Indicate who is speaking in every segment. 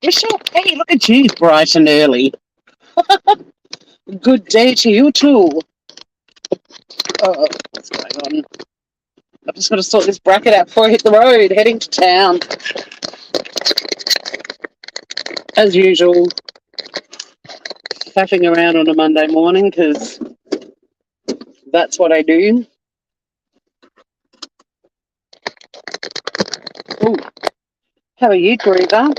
Speaker 1: Michelle, hey, look at you, bright and early. Good day to you too. What's going on? I've just got to sort this bracket out before I hit the road, heading to town. As usual, faffing around on a Monday morning because that's what I do. Ooh. How are you, Greta?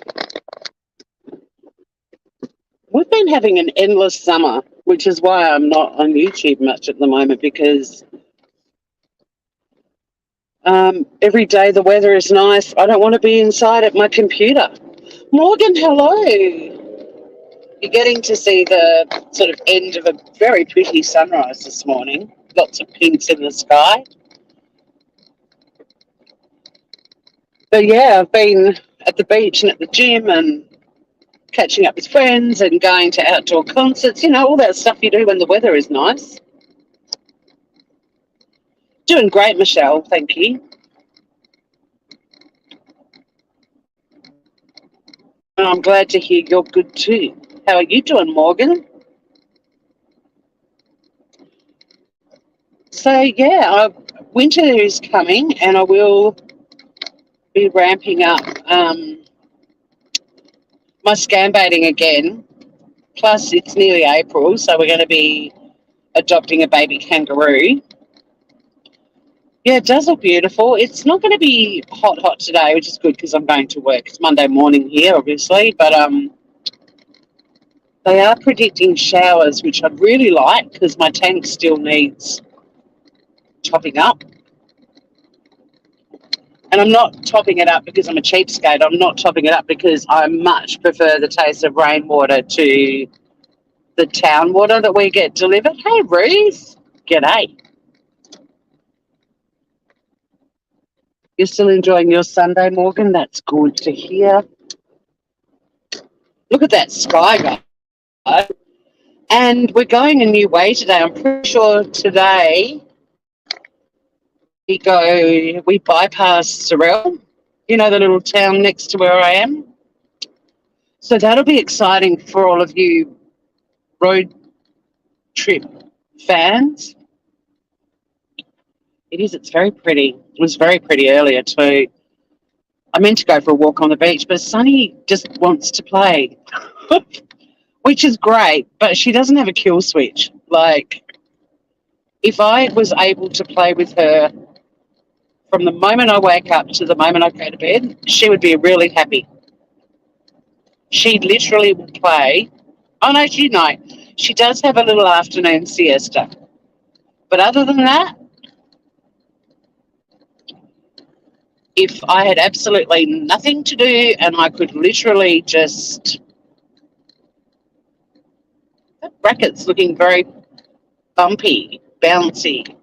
Speaker 1: We've been having an endless summer, which is why I'm not on YouTube much at the moment because every day the weather is nice. I don't want to be inside at my computer. Morgan, hello. You're getting to see the sort of end of a very pretty sunrise this morning. Lots of pinks in the sky. But yeah, I've been at the beach and at the gym and catching up with friends and going to outdoor concerts, all that stuff you do when the weather is nice. Doing great, Michelle, thank you. And I'm glad to hear you're good too. How are you doing, Morgan? So yeah, winter is coming and I will be ramping up my scam baiting again. Plus, it's nearly April, so we're going to be adopting a baby kangaroo. Yeah, it does look beautiful. It's not going to be hot today, which is good because I'm going to work. It's Monday morning here, obviously, but they are predicting showers, which I'd really like because my tank still needs topping up. And I'm not topping it up because I'm a cheapskate. I'm not topping it up because I much prefer the taste of rainwater to the town water that we get delivered. Hey, Ruth. G'day. You're still enjoying your Sunday, Morgan? That's good to hear. Look at that sky, guys. And we're going a new way today. I'm pretty sure today we bypass Sorrel, the little town next to where I am. So that'll be exciting for all of you road trip fans. It is. It's very pretty. It was very pretty earlier too. I meant to go for a walk on the beach, but Sunny just wants to play, which is great, but she doesn't have a kill switch. Like, if I was able to play with her from the moment I wake up to the moment I go to bed, she would be really happy. She literally will play. Oh, no, she does have a little afternoon siesta. But other than that, if I had absolutely nothing to do and I could literally just... That bracket's looking very bumpy, bouncy.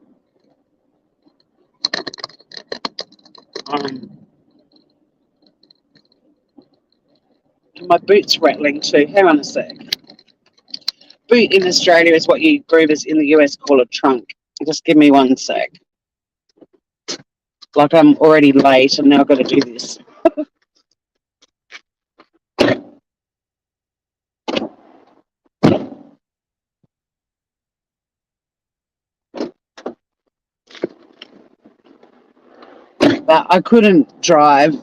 Speaker 1: My boot's rattling too. Hang on a sec. Boot in Australia is what you groovers in the US call a trunk. Just give me 1 sec. Like I'm already late and now I've got to do this. But I couldn't drive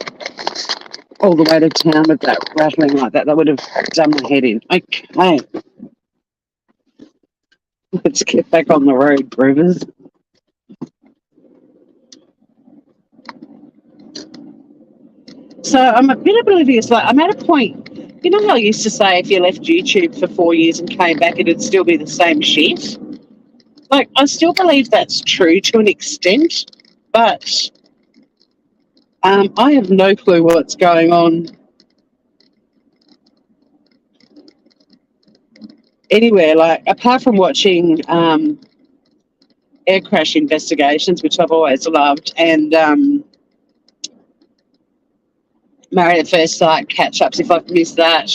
Speaker 1: all the way to town with that rattling like that. That would have done my head in. Okay. Let's get back on the road, groovers. So I'm a bit oblivious. Like, I'm at a point, how I used to say if you left YouTube for 4 years and came back, it'd still be the same shit? Like, I still believe that's true to an extent, but I have no clue what's going on anywhere. Like, apart from watching air crash investigations, which I've always loved, and Married at First Sight catch-ups if I've missed that,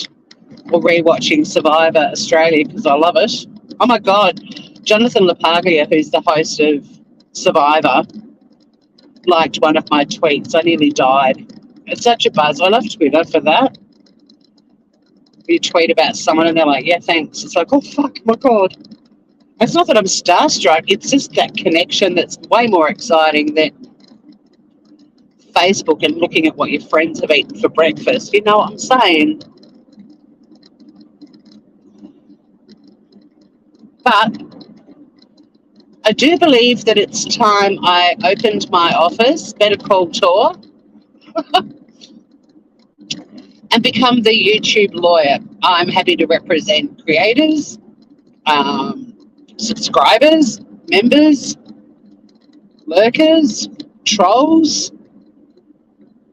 Speaker 1: or rewatching Survivor Australia because I love it. Oh my God, Jonathan Lapaglia, who's the host of Survivor, liked one of my tweets. I nearly died. It's such a buzz. I love Twitter for that. You tweet about someone and they're like, yeah, thanks. It's like, oh, fuck, my God. It's not that I'm starstruck. It's just that connection that's way more exciting than Facebook and looking at what your friends have eaten for breakfast. You know what I'm saying? But I do believe that it's time I opened my office, Better Call Tor, and become the YouTube lawyer. I'm happy to represent creators, subscribers, members, lurkers, trolls,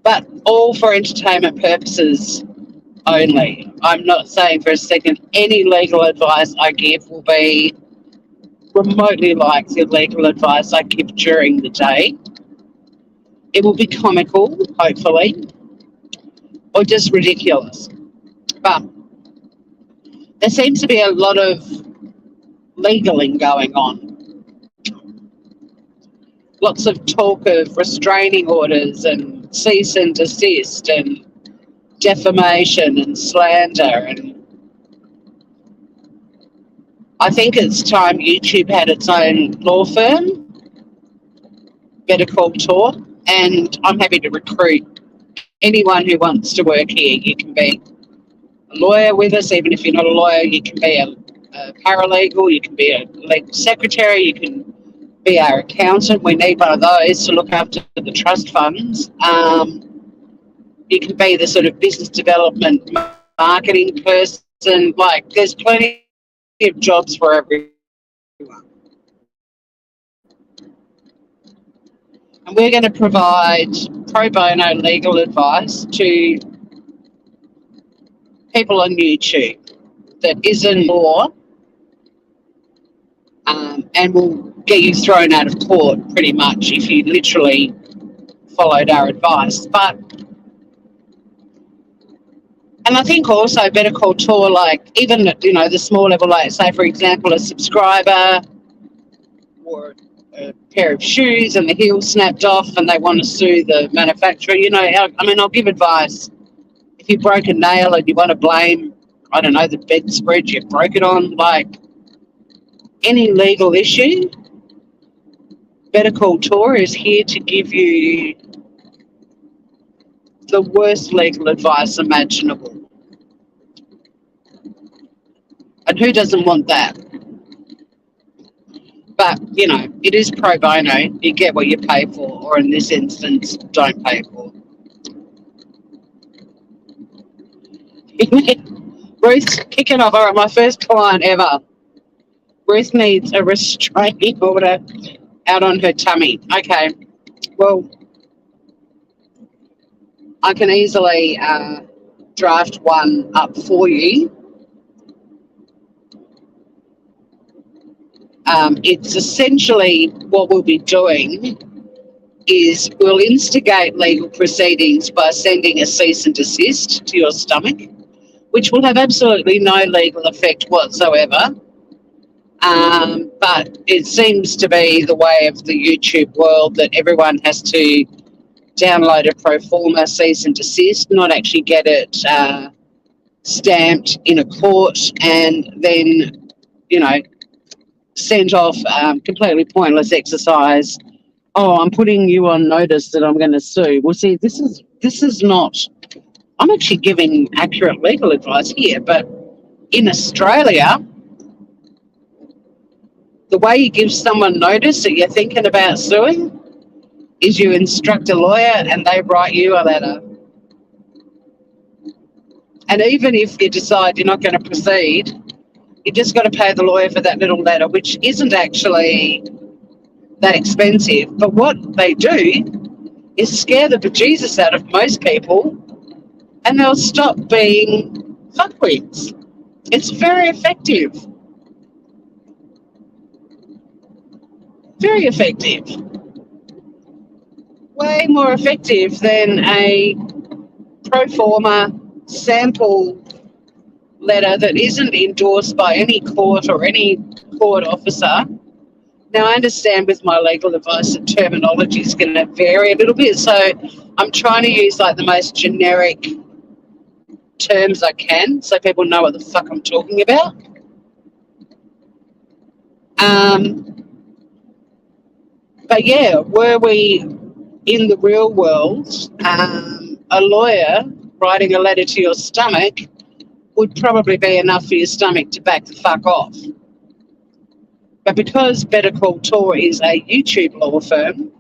Speaker 1: but all for entertainment purposes only. I'm not saying for a second any legal advice I give will be remotely like the legal advice I give during the day. It will be comical, hopefully, or just ridiculous. But there seems to be a lot of legaling going on. Lots of talk of restraining orders and cease and desist and defamation and slander. And I think it's time YouTube had its own law firm, Better Call Tor, and I'm happy to recruit anyone who wants to work here. You can be a lawyer with us, even if you're not a lawyer. You can be a paralegal, you can be a legal secretary, you can be our accountant. We need one of those to look after the trust funds. You can be the sort of business development marketing person. Like, there's plenty of jobs for everyone. And we're going to provide pro bono legal advice to people on YouTube that isn't law, and will get you thrown out of court pretty much if you literally followed our advice. And I think also Better Call Tor, like even the small level, like say for example a subscriber or a pair of shoes and the heel snapped off and they want to sue the manufacturer. I'll give advice. If you broke a nail and you want to blame, I don't know, the bedspread you broke it on, like any legal issue, Better Call Tor is here to give you the worst legal advice imaginable. And who doesn't want that? But, it is pro bono. You get what you pay for, or in this instance, don't pay for. Ruth's kicking off. All right, my first client ever. Ruth needs a restraining order out on her tummy. Okay, well, I can easily draft one up for you. It's essentially what we'll be doing is we'll instigate legal proceedings by sending a cease and desist to your stomach, which will have absolutely no legal effect whatsoever. But it seems to be the way of the YouTube world that everyone has to download a pro forma cease and desist, not actually get it stamped in a court, and then, sent off completely pointless exercise. Oh, I'm putting you on notice that I'm going to sue. Well, see, this is not. I'm actually giving accurate legal advice here, but in Australia, the way you give someone notice that you're thinking about suing is you instruct a lawyer and they write you a letter. And even if you decide you're not going to proceed, you just got to pay the lawyer for that little letter, which isn't actually that expensive. But what they do is scare the bejesus out of most people, and they'll stop being fuckwits. It's very effective. Very effective. Way more effective than a pro forma sample letter that isn't endorsed by any court or any court officer. Now, I understand with my legal advice that terminology is going to vary a little bit, so I'm trying to use like the most generic terms I can so people know what the fuck I'm talking about. But yeah, were we in the real world, a lawyer writing a letter to your stomach would probably be enough for your stomach to back the fuck off. But because Better Call Tor is a YouTube law firm,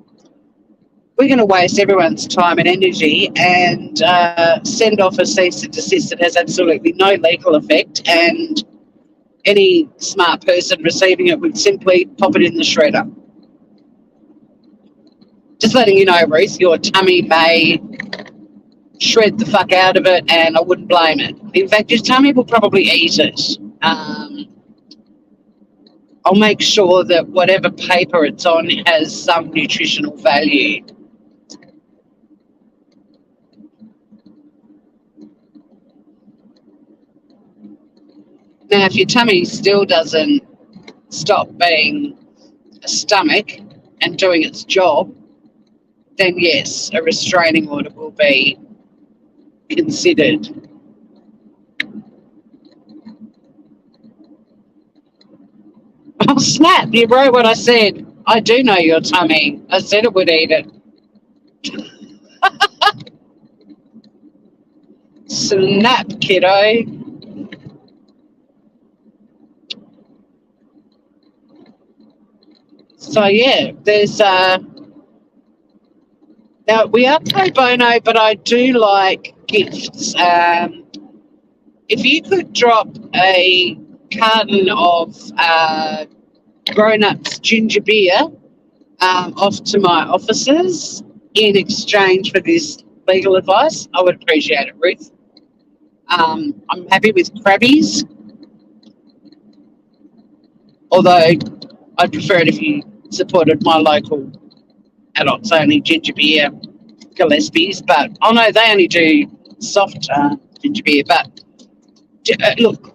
Speaker 1: we're going to waste everyone's time and energy and send off a cease and desist that has absolutely no legal effect, and any smart person receiving it would simply pop it in the shredder. Just letting you know, Ruth, your tummy may shred the fuck out of it, and I wouldn't blame it. In fact, your tummy will probably eat it. I'll make sure that whatever paper it's on has some nutritional value. Now, if your tummy still doesn't stop being a stomach and doing its job, then yes, a restraining order will be considered. Oh, snap, you wrote what I said. I do know your tummy. I said it would eat it. Snap, kiddo. So, yeah, there's... Now, we are pro bono, but I do like gifts. If you could drop a carton of grown-ups ginger beer off to my offices in exchange for this legal advice, I would appreciate it, Ruth. I'm happy with Krabbies, although I'd prefer it if you supported my local adults-only ginger beer Gillespie's, but I know they only do soft ginger beer, but look,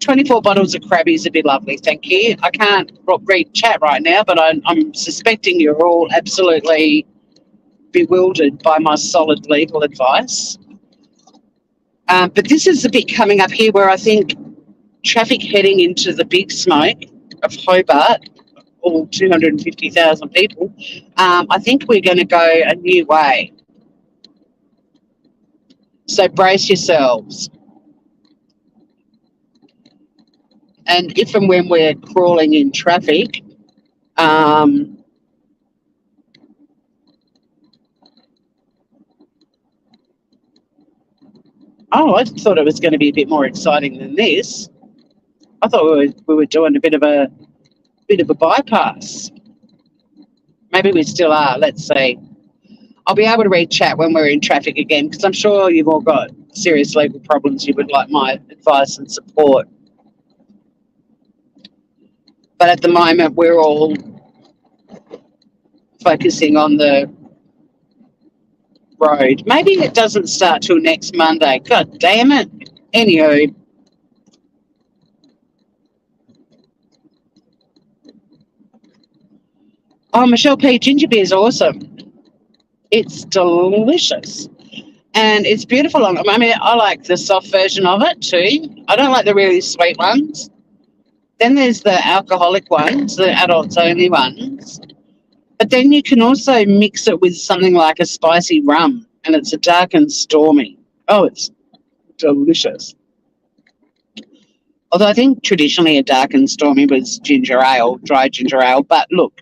Speaker 1: 24 bottles of Krabbies would be lovely, thank you. I can't read chat right now, but I'm suspecting you're all absolutely bewildered by my solid legal advice. But this is the bit coming up here where I think traffic heading into the big smoke of Hobart, all 250,000 people, I think we're going to go a new way. So brace yourselves. And if and when we're crawling in traffic, oh, I thought it was going to be a bit more exciting than this. I thought we were doing a bit of a bypass. Maybe we still are. Let's see. I'll be able to read chat when we're in traffic again, because I'm sure you've all got serious legal problems you would like my advice and support. But at the moment, we're all focusing on the road. Maybe it doesn't start till next Monday. God damn it. Anywho. Oh, Michelle P. Ginger beer is awesome. It's delicious. And it's beautiful. I mean, I like the soft version of it too. I don't like the really sweet ones. Then there's the alcoholic ones, the adults only ones. But then you can also mix it with something like a spicy rum, and it's a dark and stormy. Oh, it's delicious. Although I think traditionally a dark and stormy was ginger ale, dry ginger ale. But look,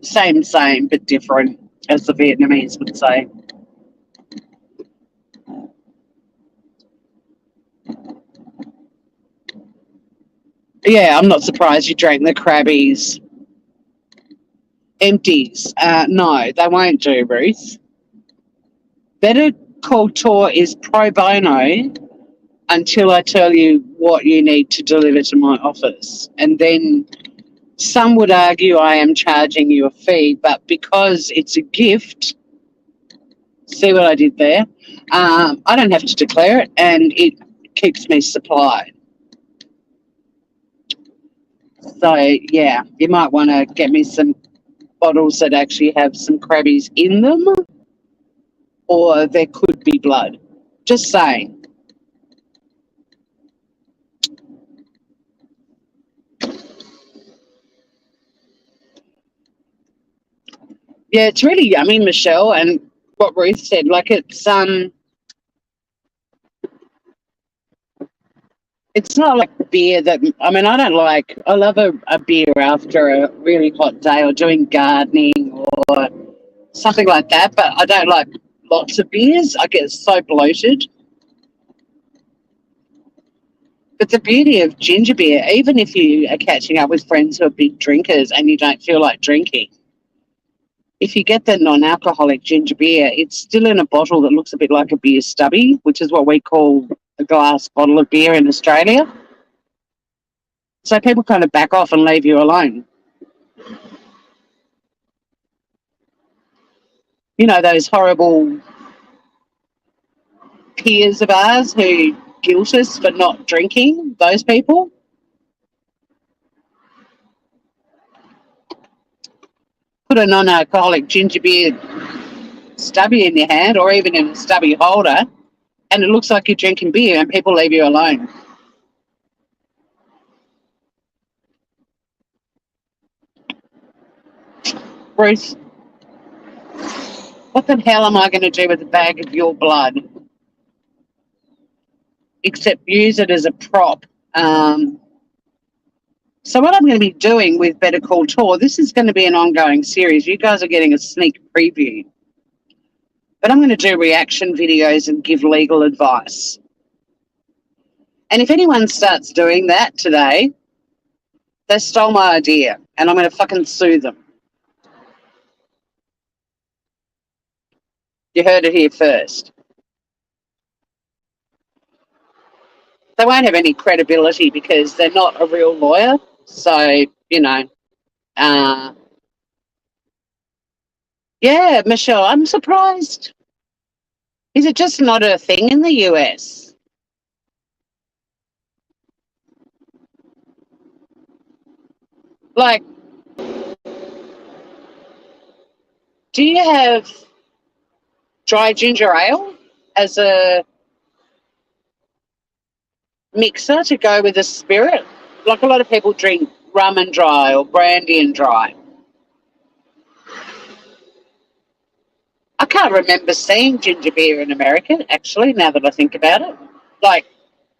Speaker 1: same, but different, as the Vietnamese would say. Yeah, I'm not surprised you drank the Krabbies. Empties. No, they won't do, Ruth. Better Call Tor is pro bono until I tell you what you need to deliver to my office. And then some would argue I am charging you a fee, but because it's a gift, see what I did there? I don't have to declare it, and it keeps me supplied. So, yeah, you might want to get me some bottles that actually have some Krabbies in them, or there could be blood. Just saying. Yeah, it's really yummy, Michelle, and what Ruth said, like it's not like beer that, I mean, I love a beer after a really hot day or doing gardening or something like that, but I don't like lots of beers. I get so bloated. But the beauty of ginger beer, even if you are catching up with friends who are big drinkers and you don't feel like drinking, if you get the non-alcoholic ginger beer, it's still in a bottle that looks a bit like a beer stubby, which is what we call a glass bottle of beer in Australia. So people kind of back off and leave you alone. You know, those horrible peers of ours who guilt us for not drinking, those people. Put a non-alcoholic ginger beer stubby in your hand or even in a stubby holder and it looks like you're drinking beer and people leave you alone. Bruce, what the hell am I going to do with a bag of your blood? Except use it as a prop. So what I'm going to be doing with Better Call Tor, this is going to be an ongoing series. You guys are getting a sneak preview. But I'm going to do reaction videos and give legal advice. And if anyone starts doing that today, they stole my idea and I'm going to fucking sue them. You heard it here first. They won't have any credibility because they're not a real lawyer. So, you know, yeah, Michelle, I'm surprised. Is it just not a thing in the US? Like, do you have dry ginger ale as a mixer to go with a spirit? Like a lot of people drink rum and dry or brandy and dry. I can't remember seeing ginger beer in America, actually, now that I think about it. Like,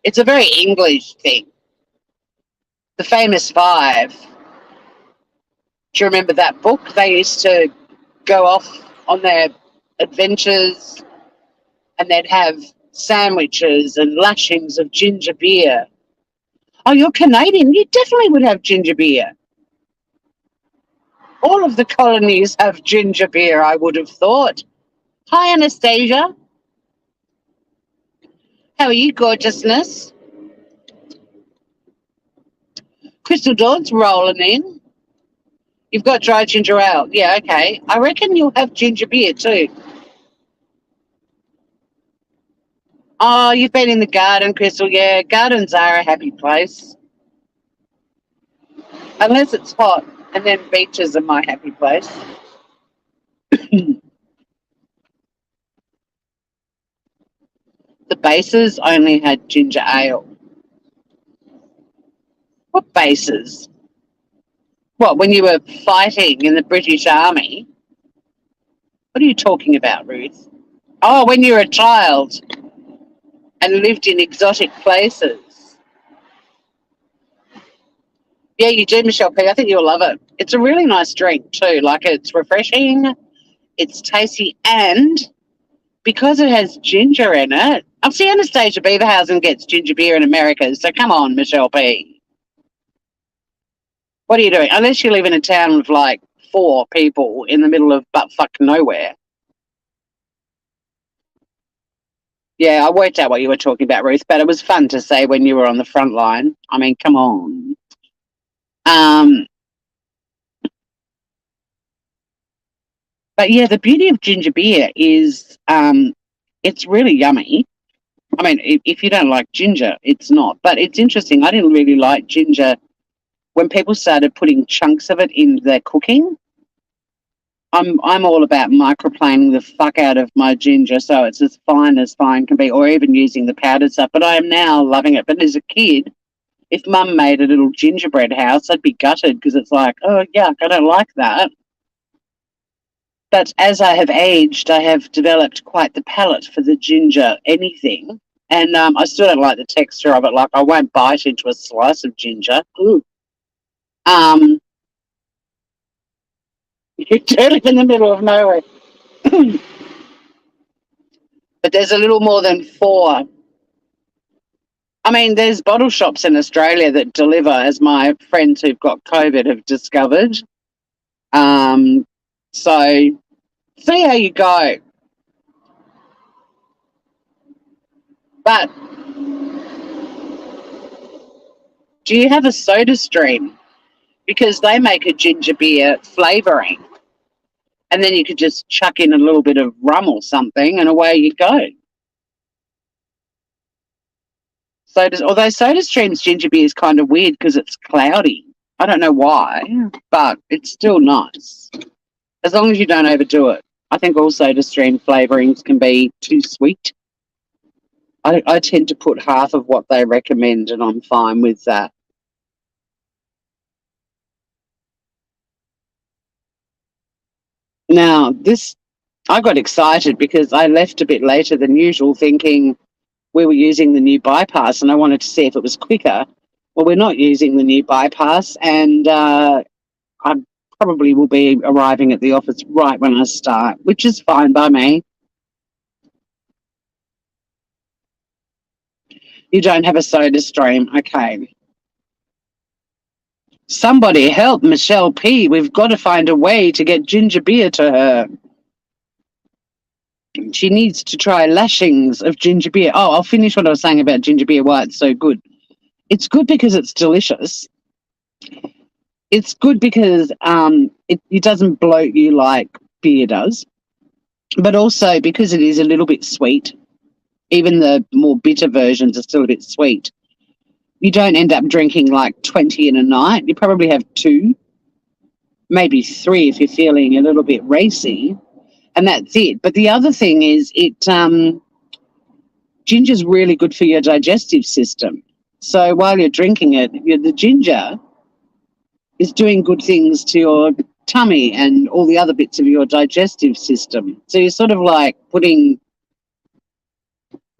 Speaker 1: it's a very English thing. The Famous Five. Do you remember that book? They used to go off on their adventures and they'd have sandwiches and lashings of ginger beer. Oh, you're Canadian. You definitely would have ginger beer. All of the colonies have ginger beer, I would have thought. Hi, Anastasia. How are you, gorgeousness? Crystal Dawn's rolling in. You've got dry ginger ale. Yeah, okay. I reckon you'll have ginger beer too. Oh, you've been in the garden, Crystal. Yeah, gardens are a happy place. Unless it's hot, and then beaches are my happy place. The bases only had ginger ale. What bases? What, when you were fighting in the British Army? What are you talking about, Ruth? Oh, when you were a child and lived in exotic places. Yeah, you do, Michelle P. I think you'll love it. It's a really nice drink too. Like, it's refreshing, it's tasty, and because it has ginger in it, I've seen Anastasia Beaverhausen gets ginger beer in America, so come on, Michelle P. What are you doing? Unless you live in a town of like 4 people in the middle of buttfuck nowhere. Yeah, I worked out what you were talking about, Ruth, but it was fun to say when you were on the front line. I mean, come on. But yeah, the beauty of ginger beer is it's really yummy. I mean, if you don't like ginger, it's not. But it's interesting. I didn't really like ginger when people started putting chunks of it in their cooking. I'm all about microplaning the fuck out of my ginger so it's as fine can be, or even using the powdered stuff. But I am now loving it. But as a kid, if Mum made a little gingerbread house, I'd be gutted because it's like, oh yuck, I don't like that. But as I have aged, I have developed quite the palate for the ginger anything. And I still don't like the texture of it. Like, I won't bite into a slice of ginger. Ooh. Um, you do live in the middle of nowhere. But there's a little more than 4. I mean, there's bottle shops in Australia that deliver, as my friends who've got COVID have discovered. So see how you go. But do you have a soda stream? Because they make a ginger beer flavouring. And then you could just chuck in a little bit of rum or something and away you go. Although Soda Stream's ginger beer is kind of weird because it's cloudy. I don't know why, but it's still nice. As long as you don't overdo it. I think all Soda Stream flavourings can be too sweet. I tend to put half of what they recommend and I'm fine with that. Now, I got excited because I left a bit later than usual thinking we were using the new bypass and I wanted to see if it was quicker. Well, we're not using the new bypass and I probably will be arriving at the office right when I start, which is fine by me. You don't have a soda stream. Okay. Somebody help Michelle P. We've got to find a way to get ginger beer to her. She needs to try lashings of ginger beer. Oh, I'll finish what I was saying about ginger beer, why it's so good. It's good because it's delicious. It's good because it doesn't bloat you like beer does, but also because it is a little bit sweet. Even the more bitter versions are still a bit sweet. You don't end up drinking like 20 in a night. You probably have 2, maybe 3 if you're feeling a little bit racy, and that's it. But the other thing is ginger's really good for your digestive system. So while you're drinking it, the ginger is doing good things to your tummy and all the other bits of your digestive system. So you're sort of like putting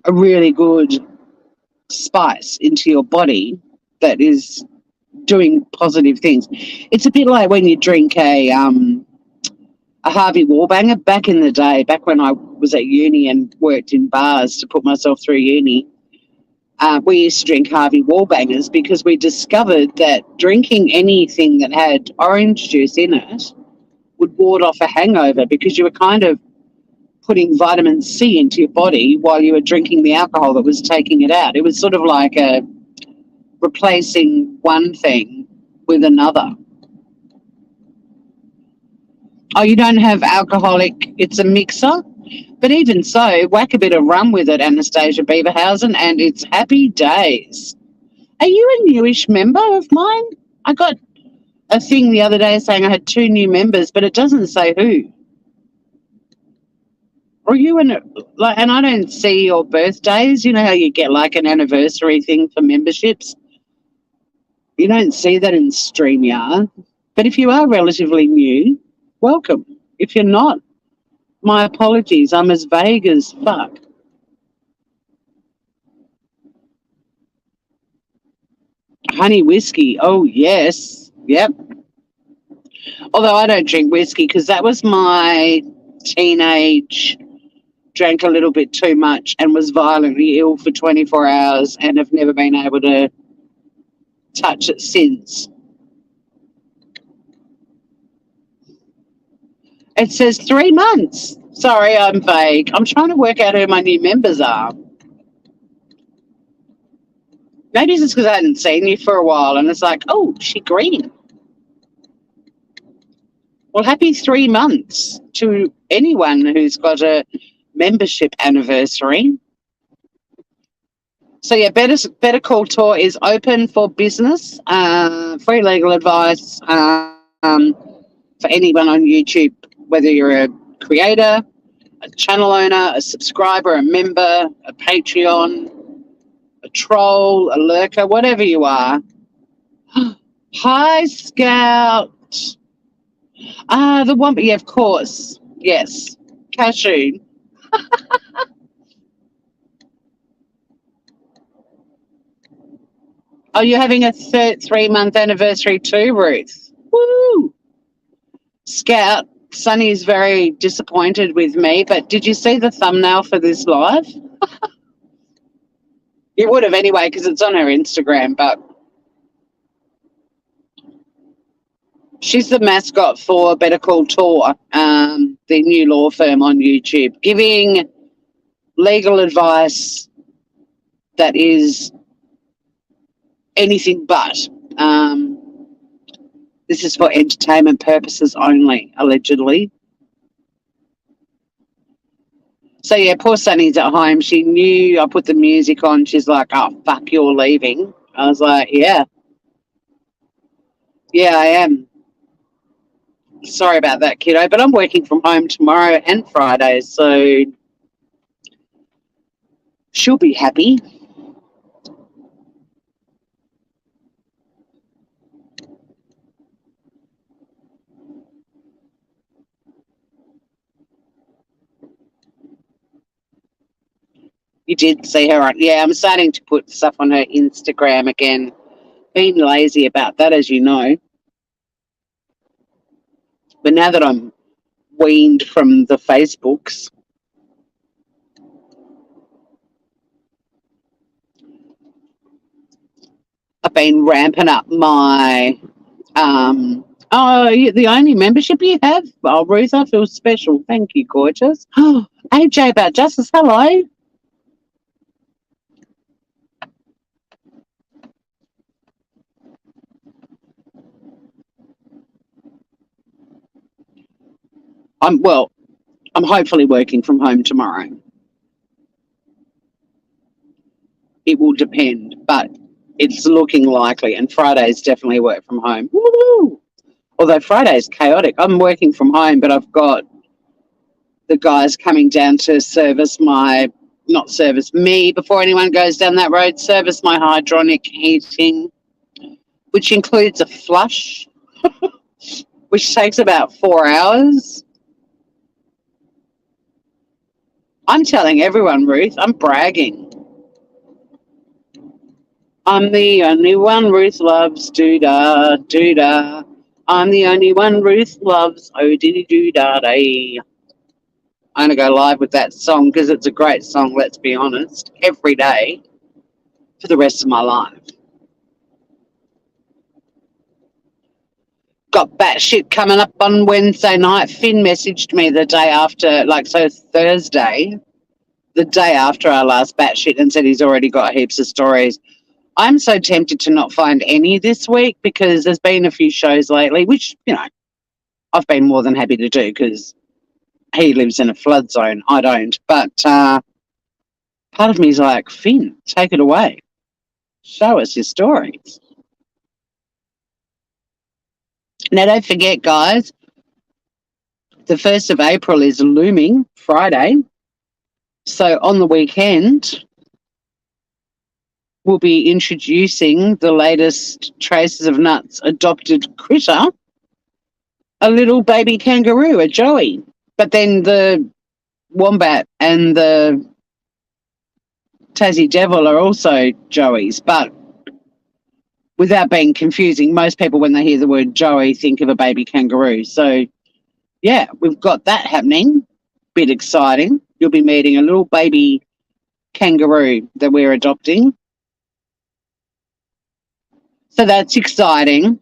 Speaker 1: a really good spice into your body that is doing positive things. It's a bit like when you drink a Harvey Warbanger back in the day, back when I was at uni and worked in bars to put myself through uni. We used to drink Harvey Wallbangers because we discovered that drinking anything that had orange juice in it would ward off a hangover because you were kind of putting vitamin C into your body while you were drinking the alcohol that was taking it out. It was sort of like replacing one thing with another. Oh, you don't have alcoholic, it's a mixer? But even so, whack a bit of rum with it, Anastasia Beaverhausen, and it's happy days. Are you a newish member of mine? I got a thing the other day saying I had 2 new members, but it doesn't say who. Are you and I don't see your birthdays. You know how you get like an anniversary thing for memberships? You don't see that in StreamYard. But if you are relatively new, welcome. If you're not, my apologies. I'm as vague as fuck. Honey whiskey. Oh, yes. Yep. Although I don't drink whiskey because that was my teenage, drank a little bit too much and was violently ill for 24 hours and have never been able to touch it since. It says 3 months. Sorry, I'm vague. I'm trying to work out who my new members are. Maybe it's just because I hadn't seen you for a while and it's like, oh, she green. Well, happy 3 months to anyone who's got a membership anniversary. So, yeah, Better Call Tor is open for business, free legal advice for anyone on YouTube whether you're a creator, a channel owner, a subscriber, a member, a Patreon, a troll, a lurker, whatever you are. Hi, Scout. The one, yeah, of course. Yes. Cashew. Oh, you're having a 3-month anniversary too, Ruth. Woo! Scout, Sunny's very disappointed with me, but did you see the thumbnail for this live? You would have anyway, because it's on her Instagram, but she's the mascot for Better Call Tor, the new law firm on YouTube, giving legal advice that is anything but. This is for entertainment purposes only, allegedly. So, yeah, poor Sunny's at home. She knew I put the music on. She's like, oh, fuck, you're leaving. I was like, yeah. Yeah, I am. Sorry about that, kiddo, but I'm working from home tomorrow and Friday, so she'll be happy. You did see her on. Yeah, I'm starting to put stuff on her Instagram again. Being lazy about that, as you know. But now that I'm weaned from the Facebooks, I've been ramping up my the only membership you have? Oh, Ruth, I feel special. Thank you, gorgeous. Oh, AJ about Justice, hello. I'm hopefully working from home tomorrow. It will depend, but it's looking likely, and Friday's definitely work from home. Woo! Although Friday's chaotic. I'm working from home, but I've got the guys coming down to not service me before anyone goes down that road, service my hydronic heating, which includes a flush, which takes about 4 hours. I'm telling everyone, Ruth, I'm bragging. I'm the only one Ruth loves, doo-da, doo-da. I'm the only one Ruth loves, oh diddy-doo-da-day. I'm going to go live with that song because it's a great song, let's be honest, every day for the rest of my life. Got batshit coming up on Wednesday night. Finn messaged me the day after, Thursday, the day after our last batshit, and said he's already got heaps of stories. I'm so tempted to not find any this week because there's been a few shows lately, which, I've been more than happy to do because he lives in a flood zone. I don't. But part of me is like, Finn, take it away. Show us your stories. Now, don't forget, guys, the 1st of April is looming, Friday. So on the weekend, we'll be introducing the latest Traces of Nuts adopted critter, a little baby kangaroo, a Joey. But then the wombat and the Tassie Devil are also Joeys. But without being confusing, most people, when they hear the word Joey, think of a baby kangaroo. So, yeah, we've got that happening. Bit exciting. You'll be meeting a little baby kangaroo that we're adopting. So that's exciting.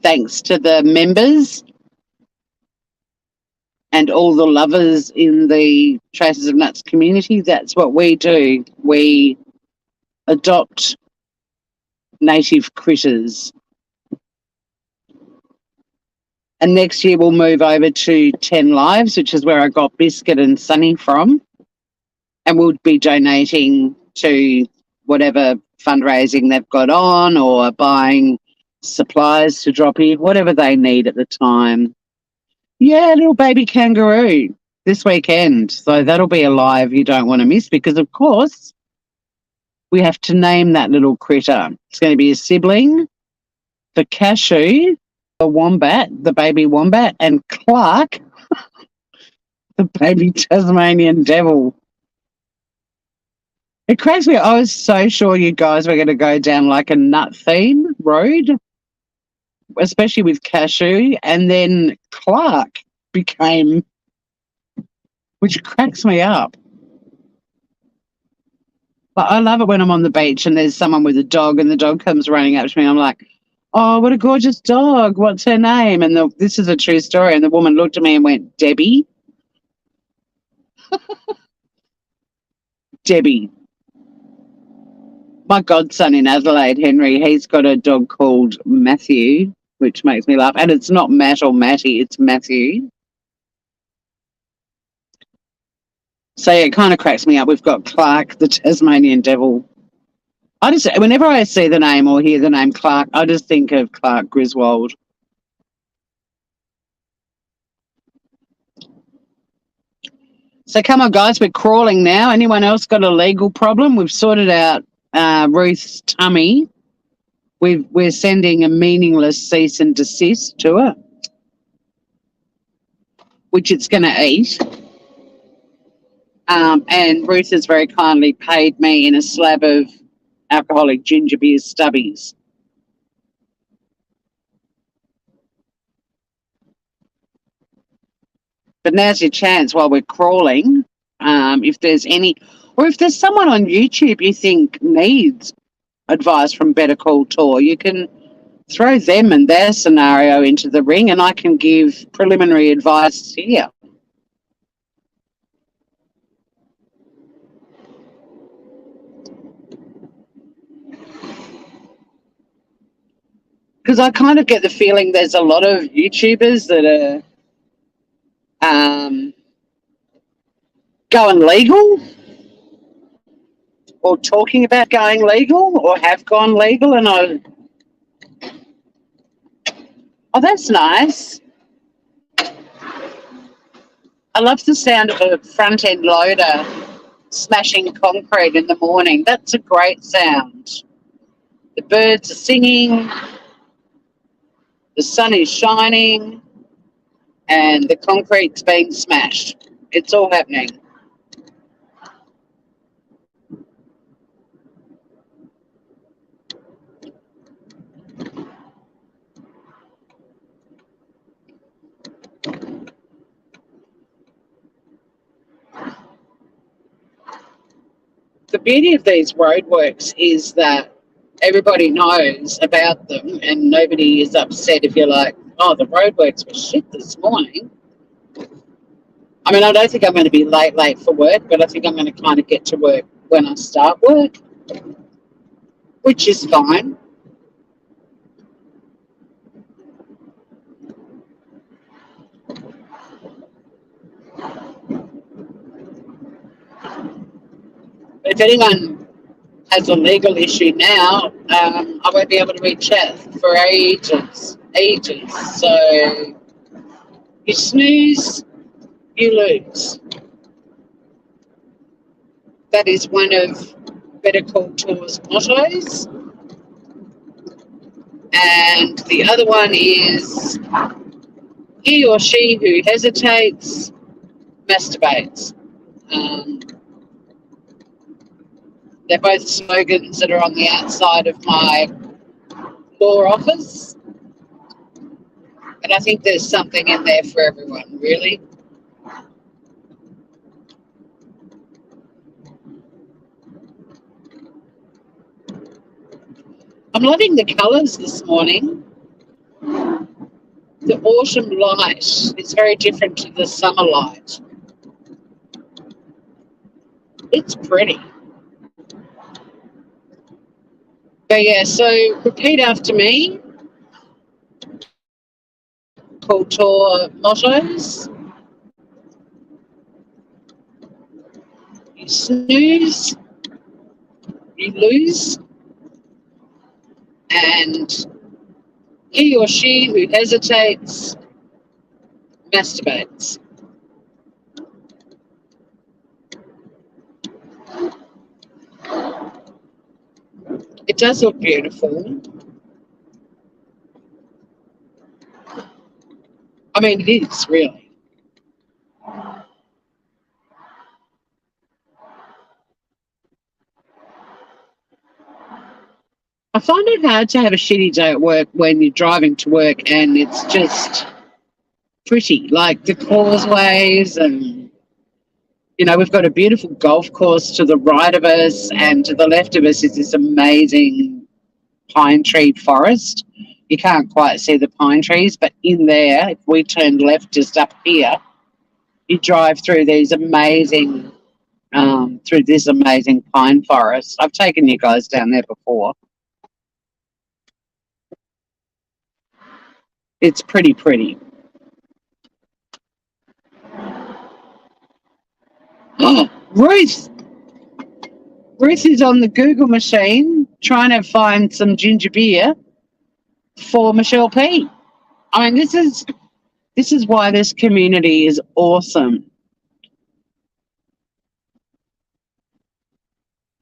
Speaker 1: Thanks to the members and all the lovers in the Traces of Nuts community. That's what we do. We adopt native critters. And next year we'll move over to 10 Lives, which is where I got Biscuit and Sunny from. And we'll be donating to whatever fundraising they've got on or buying supplies to drop in, whatever they need at the time. Yeah, little baby kangaroo this weekend. So that'll be a live you don't want to miss because, of course, we have to name that little critter. It's going to be a sibling for Cashew, the wombat, the baby wombat, and Clark, the baby Tasmanian devil. It cracks me. I was so sure you guys were going to go down like a nut theme road, especially with Cashew, and then Clark became, which cracks me up. But I love it when I'm on the beach and there's someone with a dog and the dog comes running up to me. I'm like, oh, what a gorgeous dog. What's her name? And this is a true story. And the woman looked at me and went, Debbie. Debbie. My godson in Adelaide, Henry, he's got a dog called Matthew, which makes me laugh. And it's not Matt or Matty, it's Matthew. So yeah, it kind of cracks me up. We've got Clark, the Tasmanian devil. Whenever I see the name or hear the name Clark, I just think of Clark Griswold. So come on, guys, we're crawling now. Anyone else got a legal problem? We've sorted out Ruth's tummy. We're sending a meaningless cease and desist to her, which it's going to eat. And Ruth has very kindly paid me in a slab of alcoholic ginger beer stubbies. But now's your chance while we're crawling. If there's someone on YouTube you think needs advice from Better Call Tor, you can throw them and their scenario into the ring and I can give preliminary advice here. Because I kind of get the feeling there's a lot of YouTubers that are going legal or talking about going legal or have gone legal, and oh, that's nice. I love the sound of a front-end loader smashing concrete in the morning. That's a great sound. The birds are singing, the sun is shining, and the concrete's being smashed. It's all happening. The beauty of these roadworks is that everybody knows about them and nobody is upset if you're like, oh, the roadworks were shit this morning. I mean, I don't think I'm going to be late for work, but I think I'm going to kind of get to work when I start work, which is fine. But if anyone has a legal issue now, I won't be able to reach out for ages. So you snooze, you lose. That is one of Better Call Tor's mottos. And the other one is, he or she who hesitates masturbates. They're both slogans that are on the outside of my law office. And I think there's something in there for everyone, really. I'm loving the colours this morning. The autumn light is very different to the summer light. It's pretty. But yeah, so repeat after me. Call Tor mottos. You snooze, you lose, and He or she who hesitates masturbates. It does look beautiful. I mean, it is, really. I find it hard to have a shitty day at work when you're driving to work and it's just pretty, like the causeways and, you know, we've got a beautiful golf course to the right of us, and to the left of us is this amazing pine tree forest. You can't quite see the pine trees, but in there, if we turned left just up here, you drive through these amazing, through this amazing pine forest. I've taken you guys down there before. It's pretty, pretty. Oh, Ruth! Ruth is on the Google machine trying to find some ginger beer for Michelle P. I mean, this is why this community is awesome.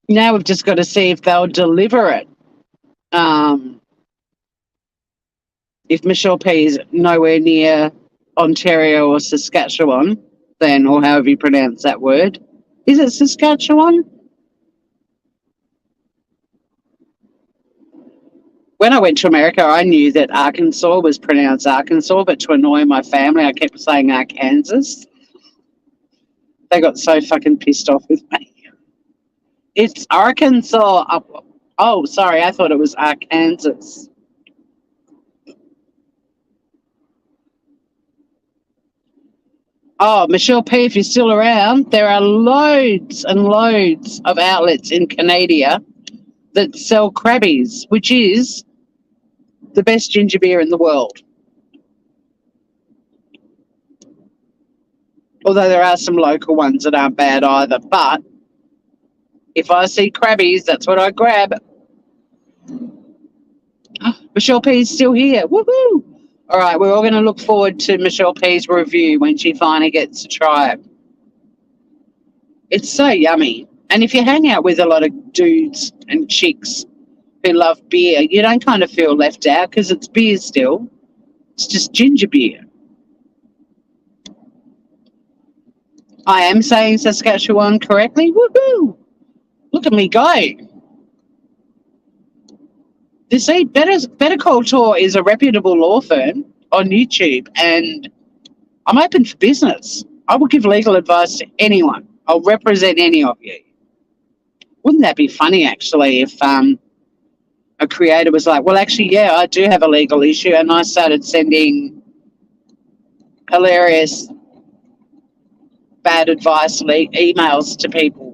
Speaker 1: Now we've just got to see if they'll deliver it. If Michelle P is nowhere near Ontario or Saskatchewan, then, or however you pronounce that word. Is it Saskatchewan? When I went to America, I knew that Arkansas was pronounced Arkansas, but to annoy my family, I kept saying Arkansas. They got so fucking pissed off with me. It's Arkansas. Oh, sorry, I thought it was Arkansas. Oh, Michelle P, if you're still around, there are loads and loads of outlets in Canada that sell Krabbies, which is the best ginger beer in the world. Although there are some local ones that aren't bad either. But if I see Krabbies, that's what I grab. Oh, Michelle P is still here. Woohoo! All right, we're all going to look forward to Michelle P's review when she finally gets to try it. It's so yummy. And if you hang out with a lot of dudes and chicks who love beer, you don't kind of feel left out because it's beer still. It's just ginger beer. I am saying Saskatchewan correctly. Woohoo! Look at me go. You see, Better Call Tor is a reputable law firm on YouTube, and I'm open for business. I will give legal advice to anyone. I'll represent any of you. Wouldn't that be funny, actually, if a creator was like, well, actually, yeah, I do have a legal issue, and I started sending hilarious bad advice emails to people.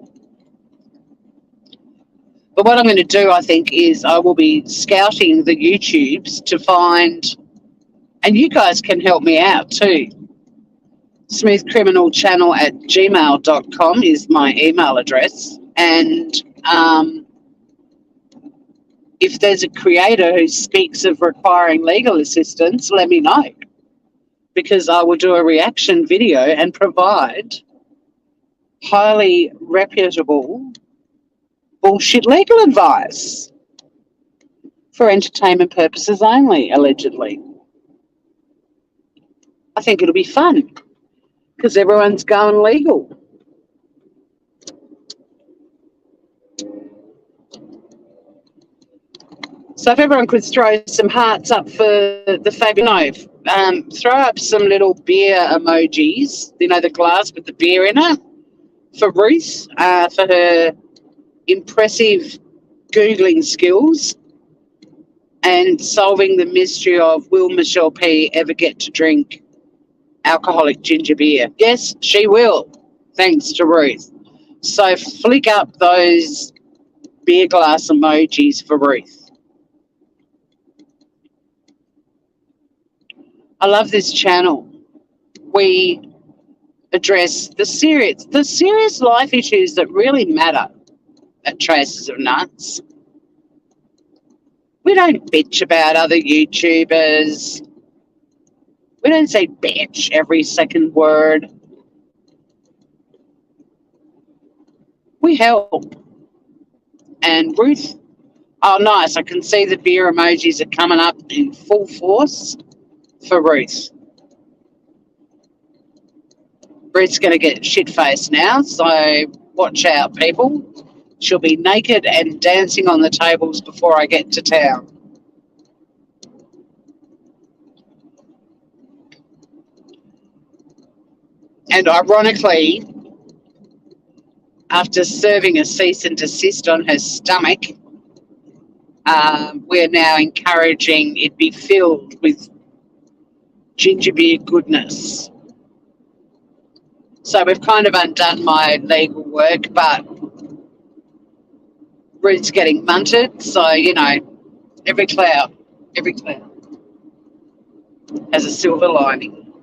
Speaker 1: But what I'm going to do, I think, is I will be scouting the YouTubes to find, and you guys can help me out too. smoothcriminalchannel@gmail.com is my email address. And if there's a creator who speaks of requiring legal assistance, let me know. Because I will do a reaction video and provide highly reputable bullshit legal advice for entertainment purposes only, allegedly. I think it'll be fun because everyone's going legal. So if everyone could throw some hearts up for the fabulous, throw up some little beer emojis, you know, the glass with the beer in it, for Ruth, for her impressive Googling skills and solving the mystery of will Michelle P ever get to drink alcoholic ginger beer? Yes, she will, thanks to Ruth. So flick up those beer glass emojis for Ruth. I love this channel. We address the serious life issues that really matter at Traces of Nuts. We don't bitch about other YouTubers. We don't say bitch every second word. We help. And Ruth, oh, nice. I can see the beer emojis are coming up in full force for Ruth. Ruth's going to get shit-faced now, so watch out, people. She'll be naked and dancing on the tables before I get to town. And ironically, after serving a cease and desist on her stomach, we're now encouraging it be filled with ginger beer goodness. So we've kind of undone my legal work, but Ruth's getting munted, so, you know, every cloud has a silver lining.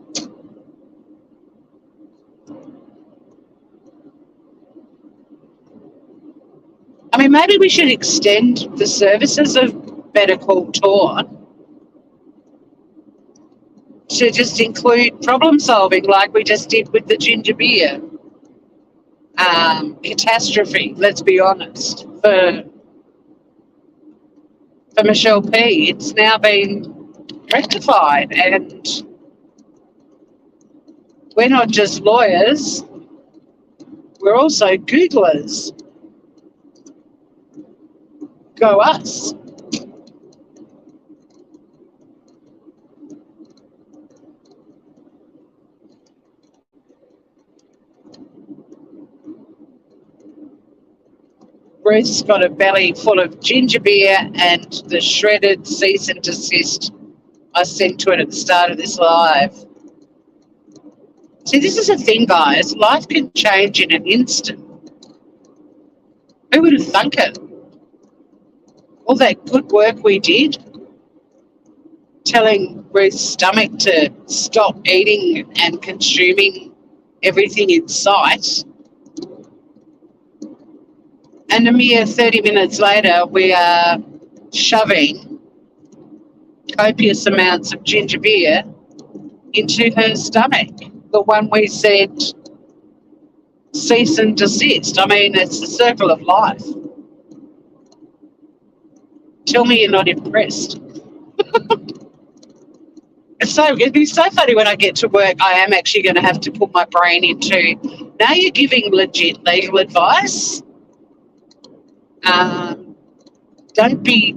Speaker 1: I mean, maybe we should extend the services of Better Call Tor to just include problem solving like we just did with the ginger beer. Catastrophe, let's be honest, for Michelle P. It's now been rectified, and we're not just lawyers, we're also Googlers. Go us. Ruth's got a belly full of ginger beer and the shredded cease and desist I sent to it at the start of this live. See, this is the thing, guys. Life can change in an instant. Who would have thunk it? All that good work we did, telling Ruth's stomach to stop eating and consuming everything in sight. And a mere 30 minutes later, we are shoving copious amounts of ginger beer into her stomach. The one we said cease and desist. I mean, it's the circle of life. Tell me you're not impressed. It'd be so funny when I get to work. I am actually going to have to put my brain into, now you're giving legit legal advice. Don't be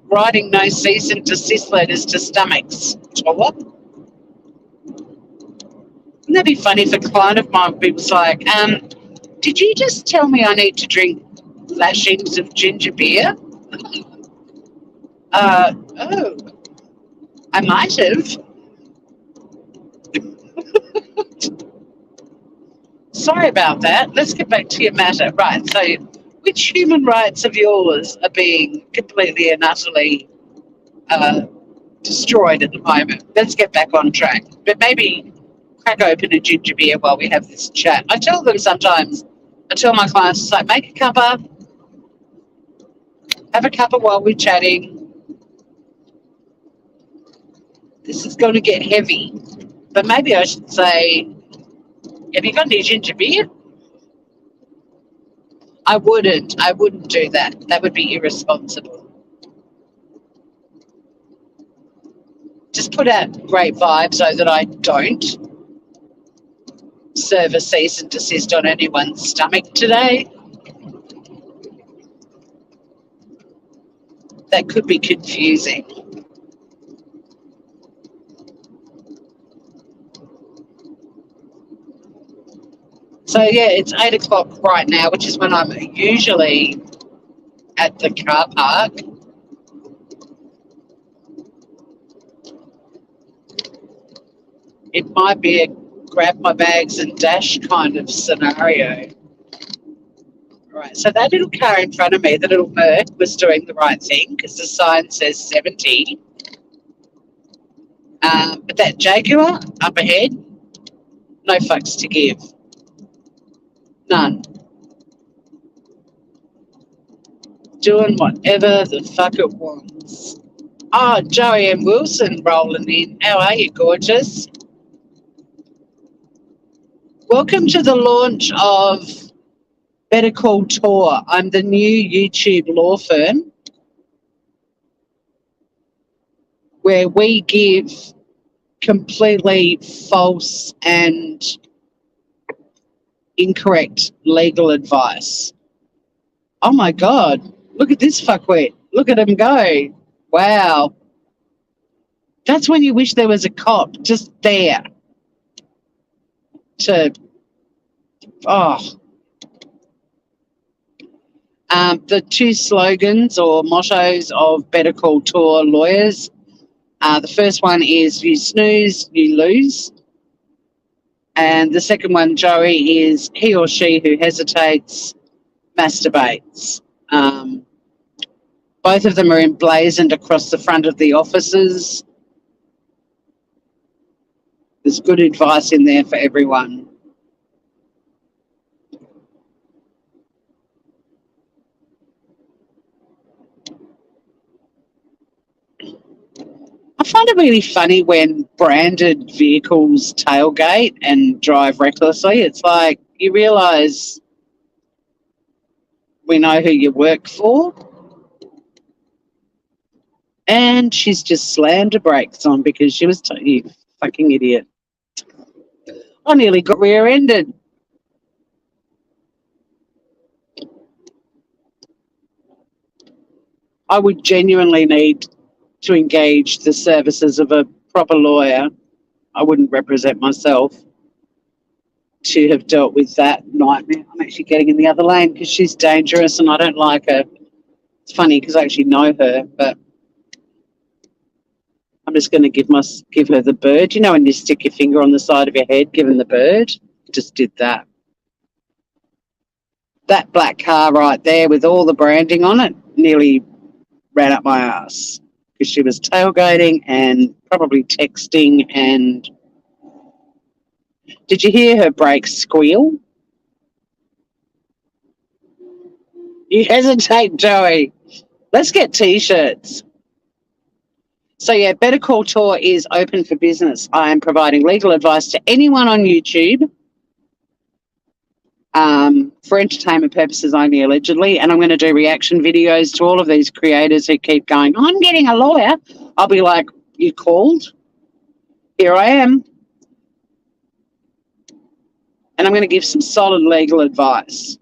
Speaker 1: writing no cease and desist letters to stomachs. Tor. Wouldn't that be funny if a client of mine was like, did you just tell me I need to drink lashings of ginger beer? Oh, I might have. Sorry about that. Let's get back to your matter. Right, so which human rights of yours are being completely and utterly destroyed at the moment? Let's get back on track. But maybe crack open a ginger beer while we have this chat. I tell them sometimes, I tell my clients, it's like, make a cuppa, have a cuppa while we're chatting. This is going to get heavy. But maybe I should say, have you got any ginger beer? I wouldn't do that. That would be irresponsible. Just put out great vibes so that I don't serve a cease and desist on anyone's stomach today. That could be confusing. So, yeah, it's 8 o'clock right now, which is when I'm usually at the car park. It might be a grab my bags and dash kind of scenario. Right, so that little car in front of me, the little Merc, was doing the right thing because the sign says 70. But that Jaguar up ahead, no fucks to give. None. doing whatever the fuck it wants. Oh, Joey and Wilson rolling in. How are you, gorgeous? Welcome to the launch of Better Call Tor. I'm the new YouTube law firm where we give completely false and incorrect legal advice. Oh my God, look at this fuckwit. Look at him go. Wow. That's when you wish there was a cop just there to, oh. The two slogans or mottos of Better Call Tor lawyers. The first one is you snooze, you lose. And the second one, Joey, is he or she who hesitates masturbates. Both of them are emblazoned across the front of the offices. There's good advice in there for everyone. I find it really funny when branded vehicles tailgate and drive recklessly. It's like you realise we know who you work for. And she's just slammed her brakes on because she was you fucking idiot. I nearly got rear-ended. I would genuinely need to engage the services of a proper lawyer. I wouldn't represent myself to have dealt with that nightmare. I'm actually getting in the other lane because she's dangerous and I don't like her. It's funny because I actually know her, but I'm just going to give her the bird. You know when you stick your finger on the side of your head, giving the bird? Just did that. That black car right there with all the branding on it nearly ran up my ass because she was tailgating and probably texting. And did you hear her brakes squeal? You hesitate, Joey. Let's get T-shirts. So, yeah, Better Call Tor is open for business. I am providing legal advice to anyone on YouTube for entertainment purposes only, allegedly, and I'm going to do reaction videos to all of these creators who keep going, I'm getting a lawyer. I'll be like, you called? Here I am. And I'm going to give some solid legal advice.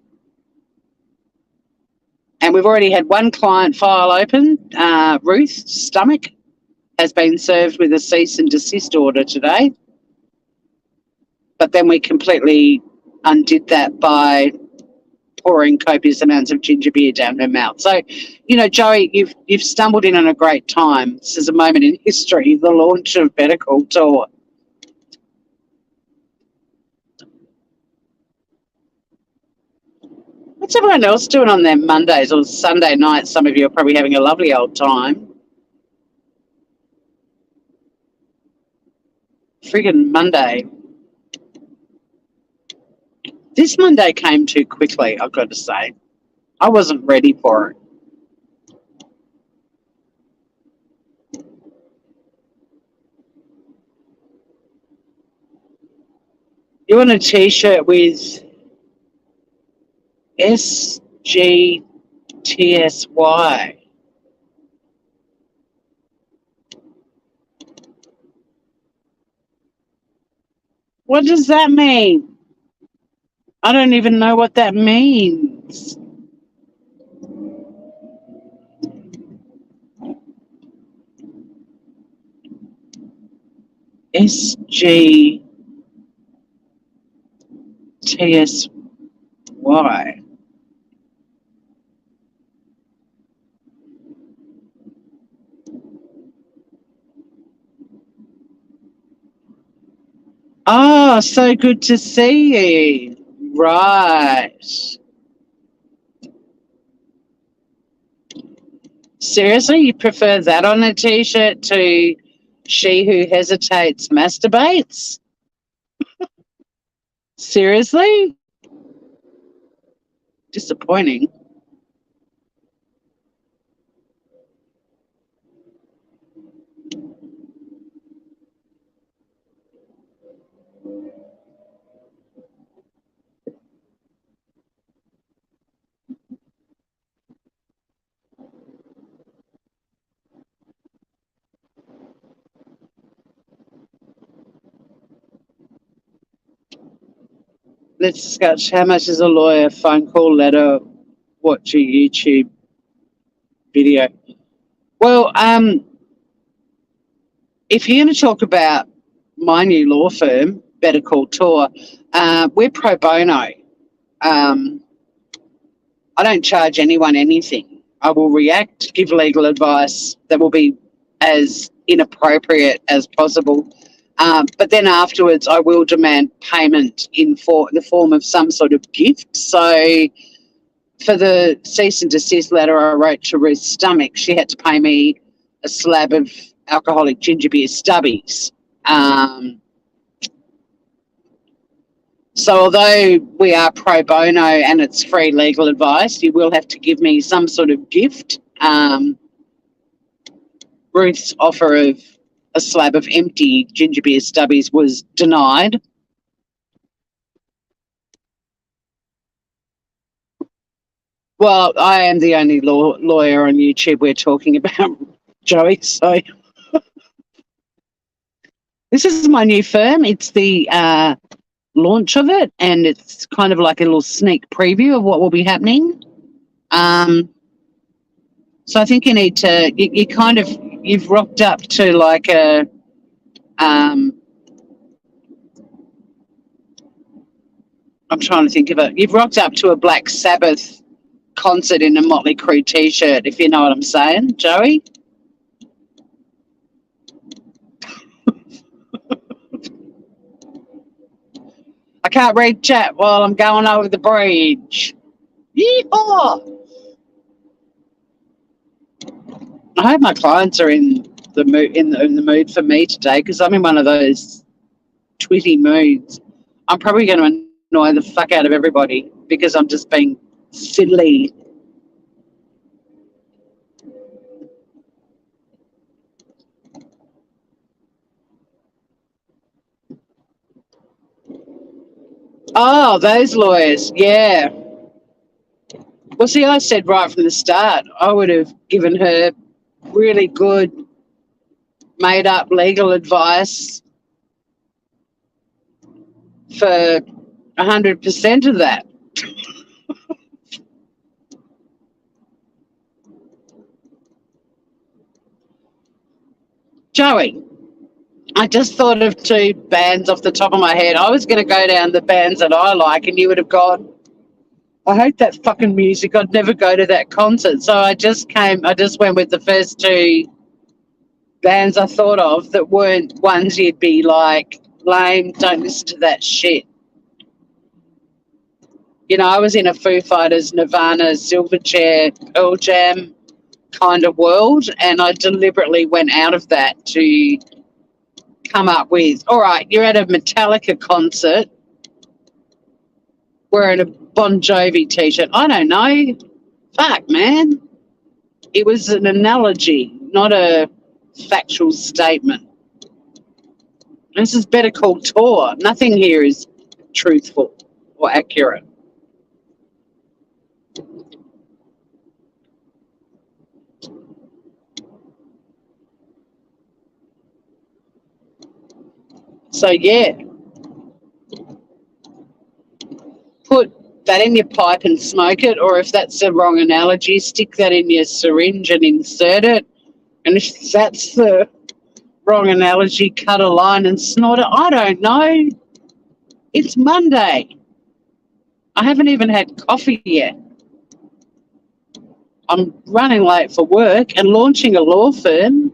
Speaker 1: And we've already had one client file open. Ruth Stomach has been served with a cease and desist order today. But then we completely undid that by pouring copious amounts of ginger beer down her mouth. So, you know, Joey, you've stumbled in on a great time. This is a moment in history, the launch of Better Call Tor. What's everyone else doing on their Mondays or Sunday nights? Some of you are probably having a lovely old time. Friggin' Monday. This Monday came too quickly, I've got to say. I wasn't ready for it. You want a T-shirt with SGTSY? What does that mean? I don't even know what that means. SGTSY. Oh, so good to see you. Right. Seriously, you prefer that on a T-shirt to she who hesitates masturbates? Seriously? Disappointing. Let's discuss how much is a lawyer, phone call, letter, watch a YouTube video. Well, if you're going to talk about my new law firm, Better Call Tor, we're pro bono. I don't charge anyone anything. I will react, give legal advice that will be as inappropriate as possible. But then afterwards, I will demand payment in the form of some sort of gift. So for the cease and desist letter I wrote to Ruth's stomach, she had to pay me a slab of alcoholic ginger beer stubbies. So although we are pro bono and it's free legal advice, you will have to give me some sort of gift. Ruth's offer of a slab of empty ginger beer stubbies was denied. Well, I am the only lawyer on YouTube we're talking about, Joey, so this is my new firm. It's the launch of it, and it's kind of like a little sneak preview of what will be happening. So I think you need to, you've rocked up to like a, I'm trying to think of it. You've rocked up to a Black Sabbath concert in a Motley Crue t-shirt, if you know what I'm saying, Joey. I can't read chat while I'm going over the bridge. Yeehaw! I hope my clients are in the mood for me today, because I'm in one of those twitty moods. I'm probably going to annoy the fuck out of everybody because I'm just being fiddly. Oh, those lawyers, yeah. Well, see, I said right from the start, I would have given her really good, made-up legal advice for 100% of that. Joey, I just thought of two bands off the top of my head. I was going to go down the bands that I like, and you would have gone, I hate that fucking music. I'd never go to that concert. So I just went with the first two bands I thought of that weren't ones you'd be like, lame, don't listen to that shit. You know, I was in a Foo Fighters, Nirvana, Silverchair, Pearl Jam kind of world, and I deliberately went out of that to come up with, all right, you're at a Metallica concert wearing a Bon Jovi t-shirt. I don't know. Fuck, man. It was an analogy, not a factual statement. This is Better Call Tor. Nothing here is truthful or accurate. So, yeah. Put that in your pipe and smoke it, or if that's the wrong analogy, stick that in your syringe and insert it. And if that's the wrong analogy, cut a line and snort it. I don't know. It's Monday. I haven't even had coffee yet. I'm running late for work and launching a law firm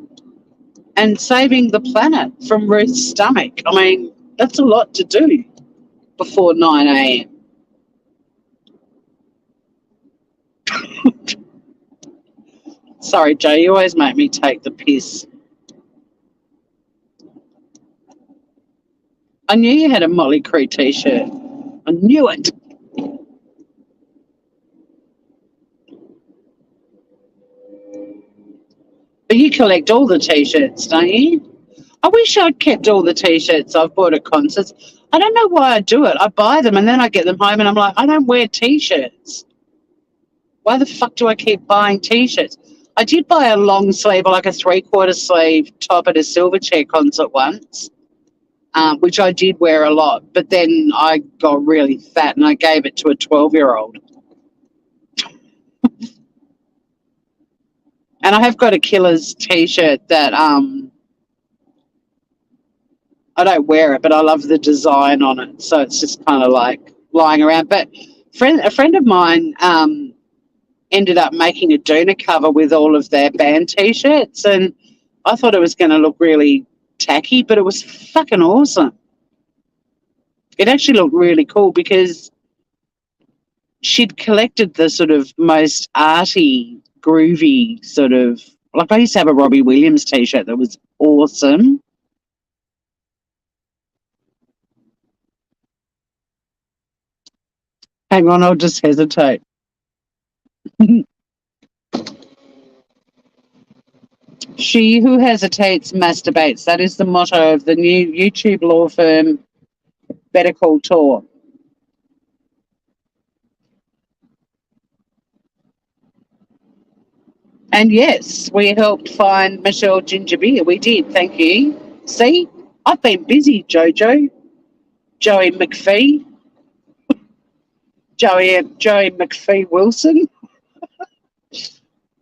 Speaker 1: and saving the planet from Ruth's stomach. I mean, that's a lot to do before 9 a.m. Sorry, Joe, you always make me take the piss. I knew you had a Motley Crue t-shirt. I knew it. But you collect all the t-shirts, don't you? I wish I'd kept all the t-shirts I've bought at concerts. I don't know why I do it. I buy them and then I get them home and I'm like, I don't wear t-shirts. Why the fuck do I keep buying t-shirts? I did buy a long sleeve, like a 3/4 sleeve top at a Silverchair concert once. which I did wear a lot. But then I got really fat and I gave it to a 12-year-old. And I have got a Killers t-shirt that I don't wear it, but I love the design on it. So it's just kind of like lying around. But a friend of mine ended up making a Duna cover with all of their band t-shirts, and I thought it was going to look really tacky, but it was fucking awesome. It actually looked really cool because she'd collected the sort of most arty, groovy sort of, like I used to have a Robbie Williams t-shirt that was awesome. Hang on, I'll just hesitate. She who hesitates masturbates. That is the motto of the new YouTube law firm, Better Call Tor. And yes, we helped find Michelle Ginger Beer. We did, thank you. See, I've been busy, Joey McPhee, Joey McPhee Wilson.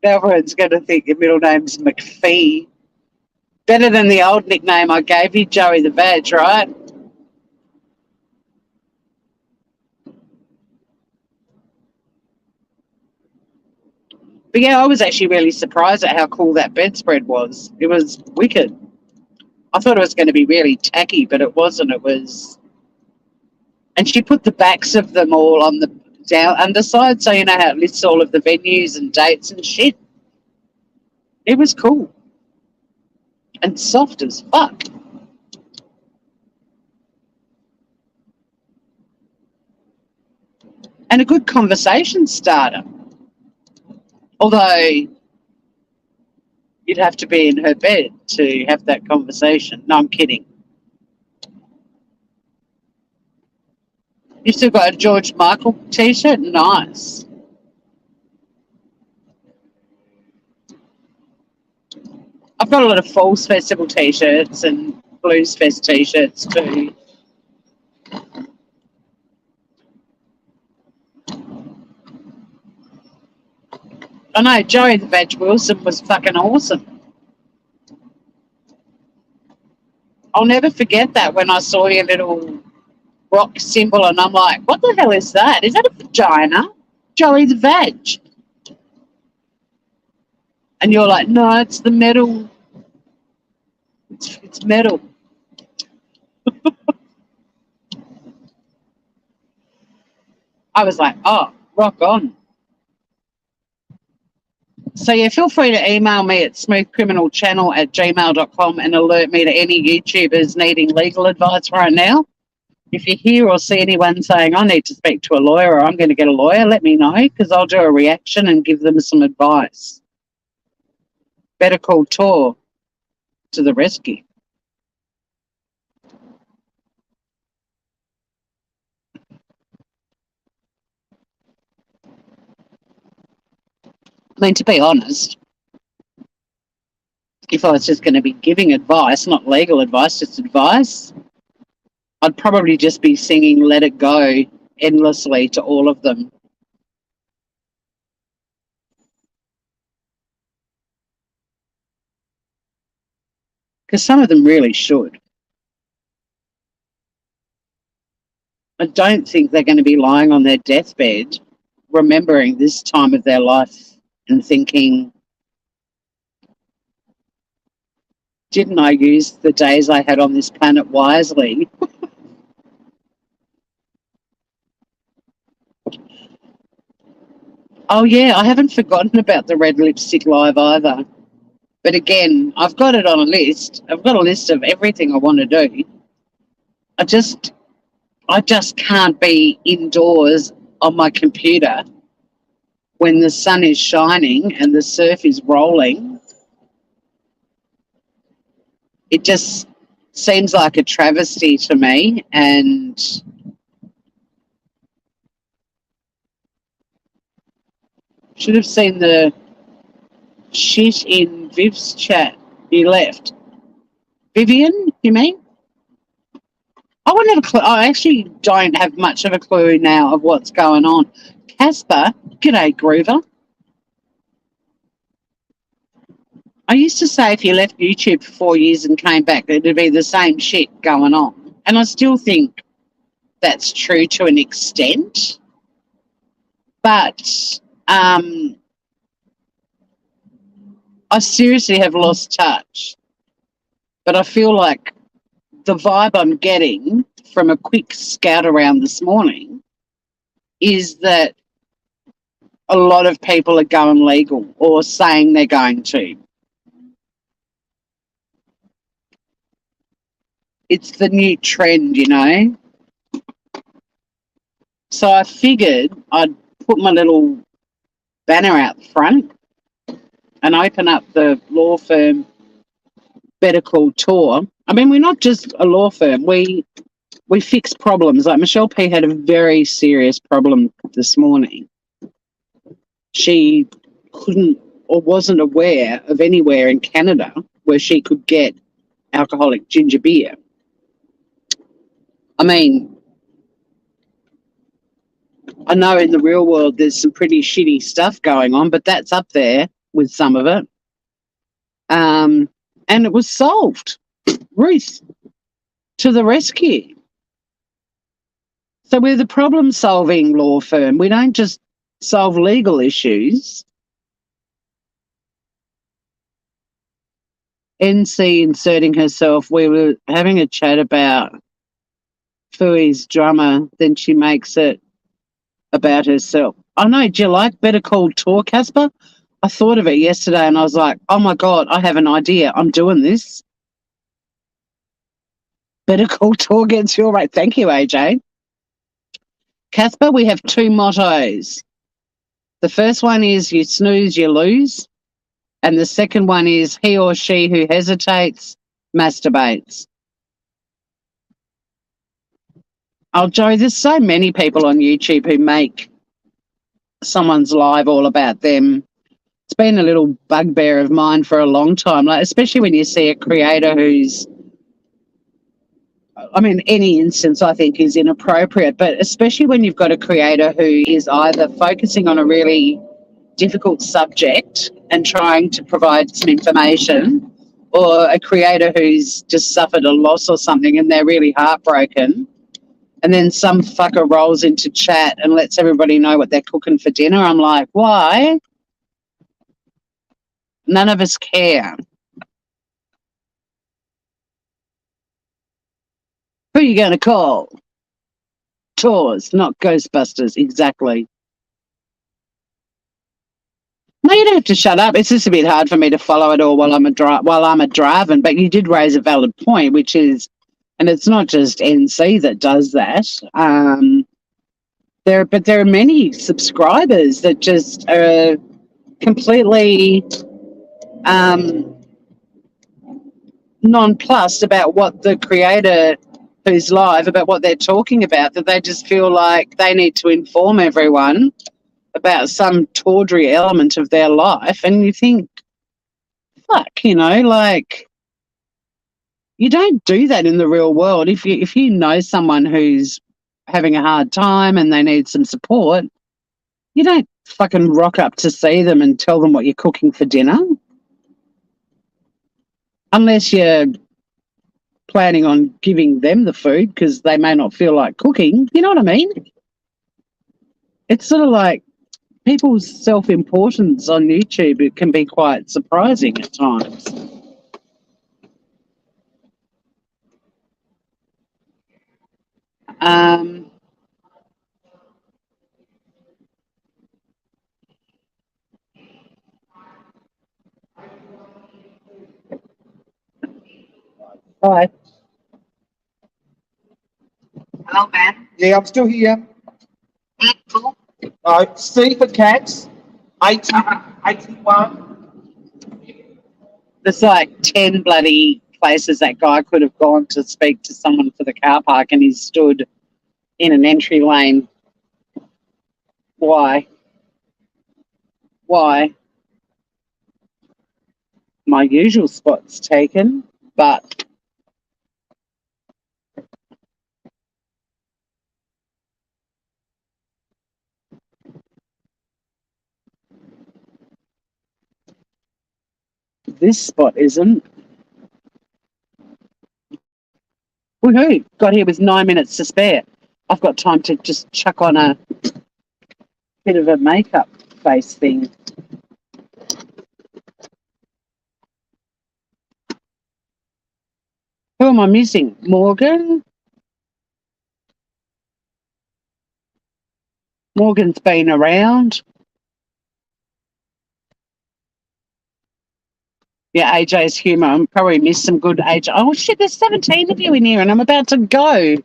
Speaker 1: Everyone's going to think your middle name's McPhee. Better than the old nickname I gave you, Joey the Veg, right? But yeah, I was actually really surprised at how cool that bedspread was. It was wicked. I thought it was going to be really tacky, but it wasn't. It was... And she put the backs of them all on the down underside, so you know how it lists all of the venues and dates and shit. It was cool. And soft as fuck. And a good conversation starter. Although you'd have to be in her bed to have that conversation. No, I'm kidding. You still got a George Michael t-shirt? Nice. I've got a lot of Falls Festival t-shirts and Blues Fest t-shirts too. I know, Joey the Veg Wilson was fucking awesome. I'll never forget that when I saw your little rock symbol and I'm like, what the hell is that? Is that a vagina? Joey the Veg. And you're like, no, it's the metal. It's metal. I was like, oh, rock on. So yeah, feel free to email me at smoothcriminalchannel@gmail.com and alert me to any YouTubers needing legal advice right now. If you hear or see anyone saying, I need to speak to a lawyer or I'm going to get a lawyer, let me know because I'll do a reaction and give them some advice. Better Call Tor to the rescue. I mean, to be honest, if I was just going to be giving advice, not legal advice, just advice, I'd probably just be singing Let It Go endlessly to all of them. Because some of them really should. I don't think they're going to be lying on their deathbed remembering this time of their life and thinking, didn't I use the days I had on this planet wisely? Oh, yeah, I haven't forgotten about the Red Lipstick Live either. But again, I've got it on a list. I've got a list of everything I want to do. I just can't be indoors on my computer when the sun is shining and the surf is rolling. It just seems like a travesty to me, and should have seen the shit in Viv's chat. He left. Vivian, you mean? wouldn't have a clue. I actually don't have much of a clue now of what's going on. Casper, g'day, Groover. I used to say if you left YouTube for 4 years and came back, it'd be the same shit going on. And I still think that's true to an extent. But I seriously have lost touch. But I feel like the vibe I'm getting from a quick scout around this morning is that a lot of people are going legal or saying they're going to. It's the new trend, you know. So I figured I'd put my little banner out front and open up the law firm Better Call Tor. I mean, we're not just a law firm. We fix problems. Like Michelle P had a very serious problem this morning. She couldn't or wasn't aware of anywhere in Canada where she could get alcoholic ginger beer. I mean, I know in the real world there's some pretty shitty stuff going on, but that's up there with some of it. And it was solved. Ruth to the rescue. So we're the problem-solving law firm. We don't just solve legal issues. NC inserting herself. We were having a chat about Fui's drummer. Then she makes it about herself. I know. Do you like Better Call Tor, Casper? I thought of it yesterday and I was like, oh my God, I have an idea. I'm doing this. Better Call Tor gets your rate. Thank you, AJ. Casper, we have two mottos. The first one is you snooze, you lose. And the second one is he or she who hesitates masturbates. Oh, Joe, there's so many people on YouTube who make someone's life all about them. It's been a little bugbear of mine for a long time, like especially when you see a creator who's, I mean, any instance I think is inappropriate, but especially when you've got a creator who is either focusing on a really difficult subject and trying to provide some information, or a creator who's just suffered a loss or something and they're really heartbroken, and then some fucker rolls into chat and lets everybody know what they're cooking for dinner. I'm like, why? None of us care. Who are you going to call? Tours, not Ghostbusters, exactly. No, you don't have to shut up. It's just a bit hard for me to follow it all while I'm driving. But you did raise a valid point, which is, and it's not just NC that does that. There are many subscribers that just are completely nonplussed about what the creator who's live, about what they're talking about, that they just feel like they need to inform everyone about some tawdry element of their life. And you think, fuck, you know, like, you don't do that in the real world. If you know someone who's having a hard time and they need some support, you don't fucking rock up to see them and tell them what you're cooking for dinner. Unless you're planning on giving them the food because they may not feel like cooking. You know what I mean? It's sort of like people's self-importance on YouTube. It can be quite surprising at times. Hi.
Speaker 2: Hello, Ben.
Speaker 3: Yeah, I'm still here.
Speaker 2: Cool.
Speaker 3: C for cats, 81.
Speaker 1: There's like 10 bloody places that guy could have gone to speak to someone for the car park and he's stood in an entry lane. Why? Why? My usual spot's taken, but this spot isn't. Woohoo! Got here with 9 minutes to spare. I've got time to just chuck on a bit of a makeup face thing. Who am I missing? Morgan? Morgan's been around. Yeah, AJ's humour. I'm probably missed some good AJ. Oh, shit, there's 17 of you in here and I'm about to go.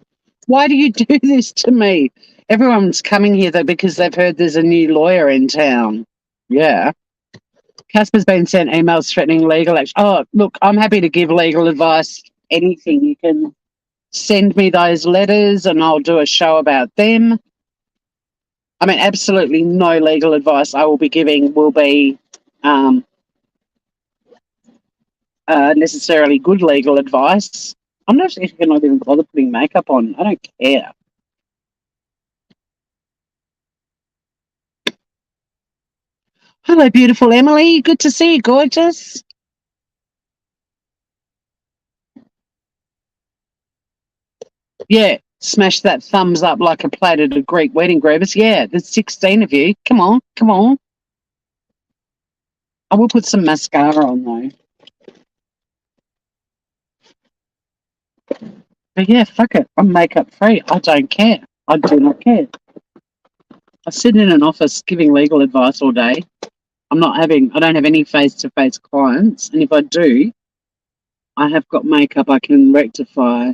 Speaker 1: Why do you do this to me? Everyone's coming here, though, because they've heard there's a new lawyer in town. Yeah. Casper's been sent emails threatening legal action. Oh, look, I'm happy to give legal advice. Anything. You can send me those letters and I'll do a show about them. I mean, absolutely no legal advice I will be giving will be necessarily good legal advice. I'm not even going to even bother putting makeup on. I don't care. Hello, beautiful Emily. Good to see you, gorgeous. Yeah, smash that thumbs up like a plate at a Greek wedding, Grebus. Yeah, there's 16 of you. Come on, come on. I will put some mascara on, though. But yeah, fuck it. I'm makeup free. I don't care. I do not care. I sit in an office giving legal advice all day. I don't have any face-to-face clients. And if I do, I have got makeup. I can rectify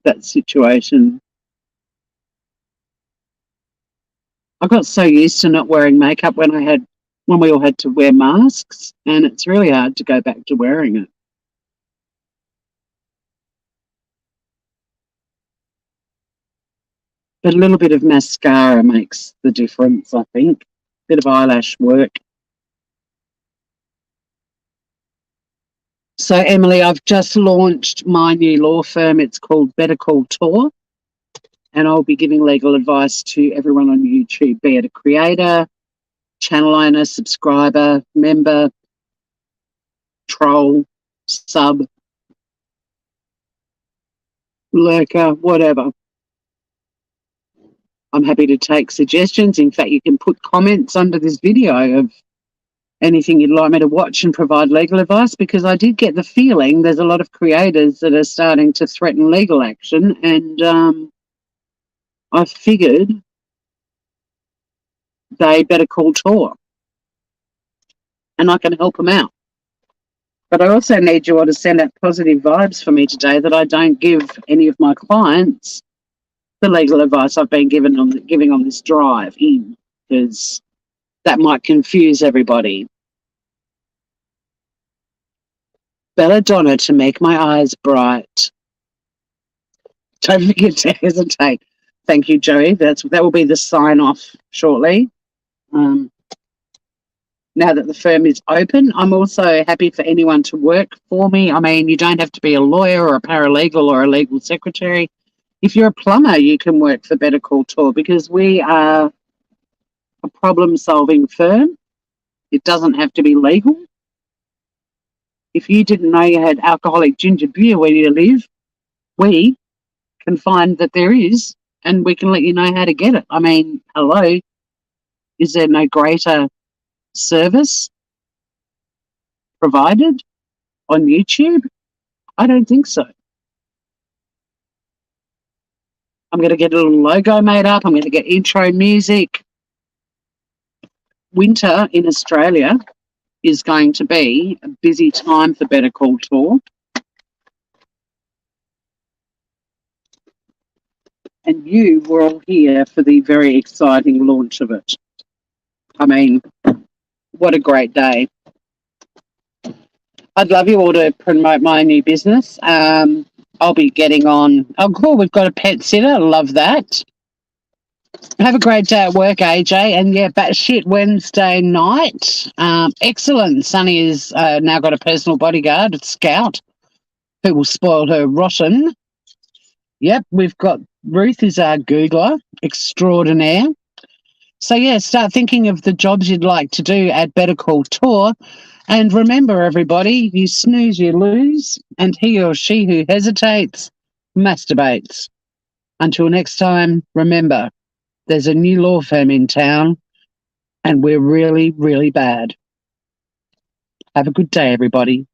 Speaker 1: that situation. I got so used to not wearing makeup when we all had to wear masks, and it's really hard to go back to wearing it. But a little bit of mascara makes the difference, I think. Bit of eyelash work. So, Emily, I've just launched my new law firm. It's called Call Tor. And I'll be giving legal advice to everyone on YouTube, be it a creator, channel owner, subscriber, member, troll, sub, lurker, whatever. I'm happy to take suggestions. In fact, you can put comments under this video of anything you'd like me to watch and provide legal advice, because I did get the feeling there's a lot of creators that are starting to threaten legal action, and I figured they better call Tor and I can help them out. But I also need you all to send out positive vibes for me today, that I don't give any of my clients the legal advice I've been giving on this drive in, because that might confuse everybody. Belladonna to make my eyes bright. Don't forget to hesitate. Thank you, Joey. That will be the sign off shortly. Now that the firm is open, I'm also happy for anyone to work for me. I mean, you don't have to be a lawyer or a paralegal or a legal secretary. If you're a plumber, you can work for Better Call Tor, because we are a problem-solving firm. It doesn't have to be legal. If you didn't know you had alcoholic ginger beer where you live, we can find that there is, and we can let you know how to get it. I mean, hello, is there no greater service provided on YouTube? I don't think so. I'm going to get a little logo made up. I'm going to get intro music. Winter in Australia is going to be a busy time for Better Call Tor. And you were all here for the very exciting launch of it. I mean, what a great day. I'd love you all to promote my new business. I'll be getting on. Oh, cool. We've got a pet sitter. Love that. Have a great day at work, AJ. And yeah, batshit Wednesday night. Excellent. Sunny has now got a personal bodyguard, Scout, who will spoil her rotten. Yep, we've got Ruth is our Googler extraordinaire. So yeah, start thinking of the jobs you'd like to do at Better Call Tor. And remember, everybody, you snooze, you lose, and he or she who hesitates masturbates. Until next time, remember, there's a new law firm in town, and we're really, really bad. Have a good day, everybody.